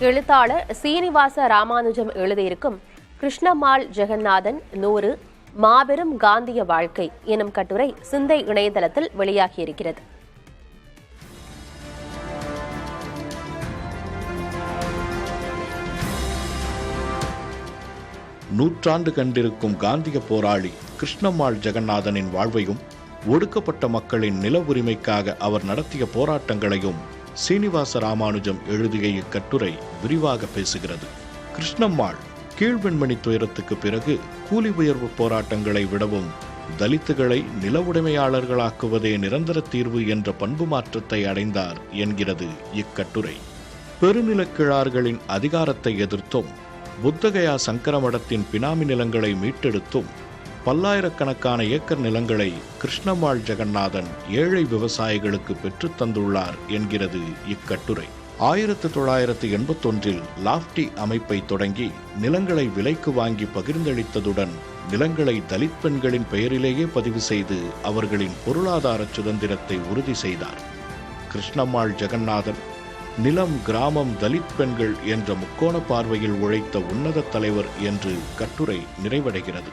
எழுத்தாளர் சீனிவாச ராமானுஜம் எழுதியிருக்கும் கிருஷ்ணம்மாள் ஜெகநாதன் 100 மாபெரும் காந்திய வாழ்க்கை எனும் கட்டுரை சிந்தை இணையதளத்தில் வெளியாகியிருக்கிறது. நூற்றாண்டு கண்டிருக்கும் காந்திய போராளி கிருஷ்ணம்மாள் ஜெகநாதனின் வாழ்வையும் ஒடுக்கப்பட்ட மக்களின் நில உரிமைக்காக அவர் நடத்திய போராட்டங்களையும் சீனிவாச ராமானுஜம் எழுதிய இக்கட்டுரை விரிவாக பேசுகிறது. கிருஷ்ணம்மாள் கீழ்வெண்மணி துயரத்துக்கு பிறகு கூலி உயர்வு போராட்டங்களை விடவும் தலித்துகளை நில உடைமையாளர்களாக்குவதே நிரந்தர தீர்வு என்ற பண்பு மாற்றத்தை அடைந்தார் என்கிறது இக்கட்டுரை. பெருநிலக்கிழார்களின் அதிகாரத்தை எதிர்த்தும் புத்தகயா சங்கர மடத்தின் பினாமி நிலங்களை மீட்டெடுத்தும் பல்லாயிரக்கணக்கான ஏக்கர் நிலங்களை கிருஷ்ணம்மாள் ஜெகநாதன் ஏழை விவசாயிகளுக்கு பெற்றுத் தந்துள்ளார் என்கிறது இக்கட்டுரை. 1981 லாப்டி அமைப்பை தொடங்கி நிலங்களை விலைக்கு வாங்கி பகிர்ந்தளித்ததுடன் நிலங்களை தலித் பெண்களின் பெயரிலேயே பதிவு செய்து அவர்களின் பொருளாதார சுதந்திரத்தை உறுதி செய்தார். கிருஷ்ணம்மாள் ஜெகநாதன் நிலம், கிராமம், தலித் பெண்கள் என்ற முக்கோண பார்வையில் உழைத்த உன்னத தலைவர் என்று கட்டுரை நிறைவடைகிறது.